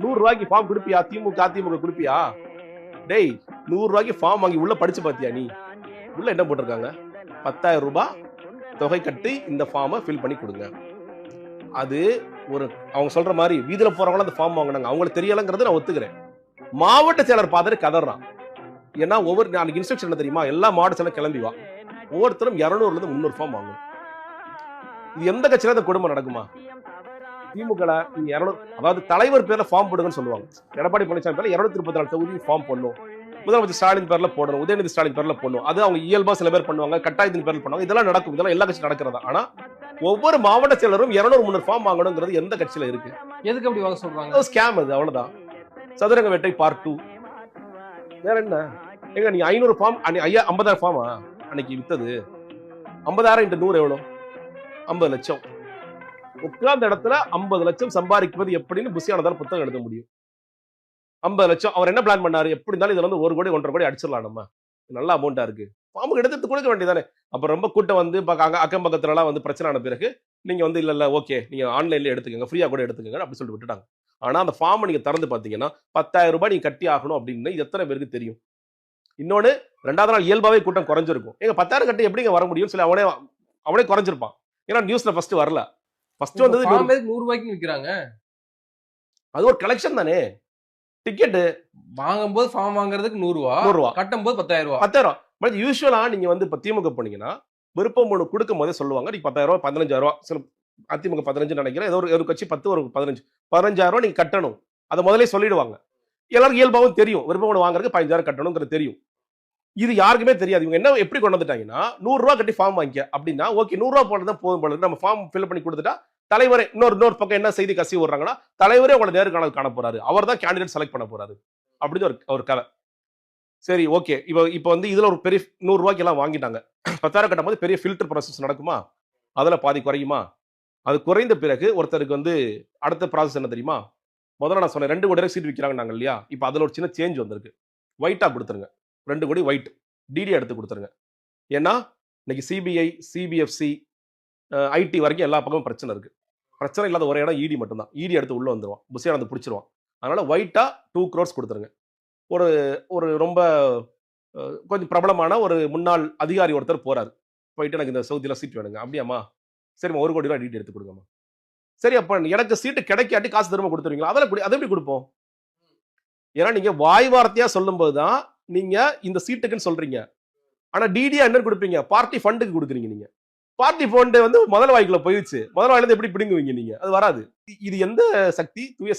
100 ரூபாய்க்கு ஃபார்ம் கொடுப்பியா? திமுக அதிமுக கொடுப்பியா? டேய், 100 ரூபாய்க்கு ஃபார்ம் வாங்கி உள்ள படிச்சு பாத்தியா நீ? உள்ள என்ன போட்டிருக்காங்க? 10,000 ரூபாய் தொகை கட்டி இந்த ஃபார்மை ஃபில் பண்ணி கொடுங்க. அது ஒரு அவங்க சொல்ற மாதிரி வீதியில போறவங்க அந்த ஃபார்ம் வாங்கினாங்க, அவங்களுக்கு தெரியலங்கிறது நான் ஒத்துக்கிறேன். மாவட்ட செயலர் பார்த்துட்டு கதறான். ஏன்னா ஒவ்வொரு நாளைக்கு இன்ஸ்ட்ரக்ஷன் என்ன தெரியுமா? எல்லா மாவட்ட செயலர் கிளம்பி வா, ஒவ்வொருத்தரும் 200ல இருந்து 300 ஃபார்ம் வாங்கணும். இது எந்த கட்சியில இந்த கொடுமை நடக்குமா? திமுக நீங்க 200, அதாவது தலைவர் பேர்ல ஃபார்ம் போடுங்கன்னு சொல்லுவாங்க. எடப்பாடி பழனிசாமி பேர்ல 234 தொகுதி ஃபார்ம் போடணும், முதலமைச்சர் ஸ்டாலின் பேர்ல போடணும், உதயநிதி ஸ்டாலின் பேர்ல போடணும். அது அவங்க இயல்பா சில பேர் பண்ணுவாங்க, கட்டாயத்தின் பேர்ல பண்ணுவாங்க. இதெல்லாம் நடக்கும், இதெல்லாம் எல்லா கட்சியும் நடக்கிறதா. ஆனா ஒவ்வொரு மாவட்ட செயலரும் 200 300 ஃபார்ம் வாங்கணுங்கிறது எந்த கட்சியில இருக்கு? எதுக்கு அப்படி வாங்க சொல்றாங்க? ஸ்கேம் அது, அவ்வளவுதான். சதுரங்க வேட்டை பார்ட் 2. வேற என்ன? எங்க நீங்க 500 ஃபார்ம், 50,000 ஃபார்மா அன்னைக்கு வித்தது? 50,000 × 100 எவ்வளவு? 50 லட்சம். உட்கார்ந்த இடத்துல 50 லட்சம் சம்பாதிப்பது எப்படின்னு புசியானதால புத்தகம் எழுத முடியும். 50 லட்சம் அவர் என்ன பிளான் பண்ணாரு? எப்படி இருந்தாலும் இதுல வந்து 1 கோடி 1.5 கோடி அடிச்சிடலாம், நம்ம நல்ல அமௌண்டா இருக்கு, ஃபார்முக்கு எடுத்து கொடுக்க வேண்டியதானே. அப்ப ரொம்ப கூட்டம் வந்து அக்கம் பக்கத்துல எல்லாம் வந்து பிரச்சனை ஆன பிறகு நீங்க வந்து இல்ல ஓகே நீங்க ஆன்லைன்ல எடுத்துக்கங்க, ஃப்ரீயா கூட எடுத்துக்கங்க அப்படி சொல்லிட்டு விட்டுட்டாங்க. ஆனா அந்த ஃபார்ம் நீங்க திறந்து பாத்தீங்கன்னா 10,000 ரூபாய் நீங்க கட்டி ஆகணும் அப்படின்னு எத்தனை பேருக்கு தெரியும்? இன்னொன்னு, 2வது நாள் இயல்பாவே கூட்டம் குறைஞ்சிருக்கும். எங்க 10,000 கட்டி எப்படிங்க வர முடியும்னு சொல்லி அவனே குறைஞ்சிருப்பான். ஏன்னா நியூஸ்ல ஃபர்ஸ்ட் வரல, ஃபர்ஸ்ட் வந்தது 100 ரூபாய்க்கு விற்கிறாங்க. அது ஒரு கலெக்ஷன் தானே. டிக்கெட் வாங்கும்போது ஃபார்ம் வாங்குறதுக்கு 100 ரூபாய், கட்டும்போது 10,000 ரூபாய். 10,000. யூஸ்வலா நீங்க வந்து இப்ப திமுக போனீங்கன்னா விருப்பம் மனு கொடுக்கும் போதே சொல்லுவாங்க, நீங்க 10,000 ரூபாய் 15,000 ரூபாய், சில அதிமுக 15 நினைக்கிறேன், ஏதோ ஒரு கட்சி 10 ஒரு 15,000 ரூபாய் நீங்க கட்டணும். அதை முதலே சொல்லிடுவாங்க. எல்லாருக்கும் இயல்பாவும் தெரியும், விருப்பம் மனு வாங்குறதுக்கு 15,000 கட்டணுங்கிறது தெரியும். இது யாருக்குமே தெரியாது. இவங்க என்ன எப்படி கொண்டு வந்துட்டாங்கன்னா 100 ரூபாய் கட்டி ஃபார்ம் வாங்கிக்க அப்படின்னா ஓகே 100 ரூபாய் போடுறதா போதும் போல நம்ம ஃபார்ம் ஃபில் பண்ணி கொடுத்துட்டா தலைவரே இன்னொரு பக்கம் என்ன செய்தி கசி விடுறாங்கன்னா தலைவரே உங்களை நேர்காணல் காண போறாரு, அவர் தான் கேண்டிடேட் செலக்ட் பண்ண போறாரு அப்படின்னு ஒரு கதை. சரி ஓகே, இப்போ வந்து இதுல ஒரு பெரிய 100 ரூபாய்க்கு எல்லாம் வாங்கிட்டாங்க. 10,000 கட்டும் போது பெரிய ஃபில்டர் ப்ராசஸ் நடக்குமா? அதுல பாதி குறையுமா? அது குறைந்த பிறகு ஒருத்தருக்கு வந்து அடுத்த ப்ராசஸ் என்ன தெரியுமா? முதல்ல நான் சொன்னேன் 2 கோடி சீட் விற்கிறாங்க இல்லையா? இப்போ அதுல ஒரு சின்ன சேஞ்ச் வந்திருக்கு. ஒயிட்டா கொடுத்துருங்க, 2 கோடி ஒயிட் டிடி எடுத்து கொடுத்துருங்க. ஏன்னா இன்னைக்கு சிபிஐ, சிபிஎஃப்சி, ஐடி வரைக்கும் எல்லா பக்கமும் பிரச்சனை இருக்கு. பிரச்சனை இல்லாத ஒரே இடம் இடி மட்டும்தான். இடி எடுத்து உள்ள வந்துருவான், புசியானது பிடிச்சிருவான். அதனால ஒயிட்டா 2 crores கொடுத்துருங்க. ஒரு ஒரு ரொம்ப கொஞ்சம் பிரபலமான ஒரு முன்னாள் அதிகாரி ஒருத்தர் போறாரு, போயிட்டு எனக்கு இந்த சவுதியில சீட் வேணுங்க. அப்படியாமா? சரிம்மா 1 கோடி ரூபாய் டிடி எடுத்து கொடுங்கம்மா. சரி அப்ப எனக்கு சீட்டு கிடைக்காட்டி காசு திரும்ப கொடுத்துருவீங்களா? அதை எப்படி கொடுப்போம்? ஏன்னா நீங்க வாய் வார்த்தையா சொல்லும் போதுதான் நீங்க இந்த சீட்டுக்குன்னு சொல்றீங்க. ஆனா டிடியா என்ன கொடுப்பீங்க? பார்ட்டி ஃபண்டுக்கு கொடுக்குறீங்க. நீங்க பார்ட்டி ஃபண்ட் வந்து முதல் வாய்க்குள்ள போயிடுச்சு, முதல் வாயில இருந்து எப்படி பிடுங்குவீங்க நீங்க? அது வராது. இது எந்த சக்தி? தூய சக்தி.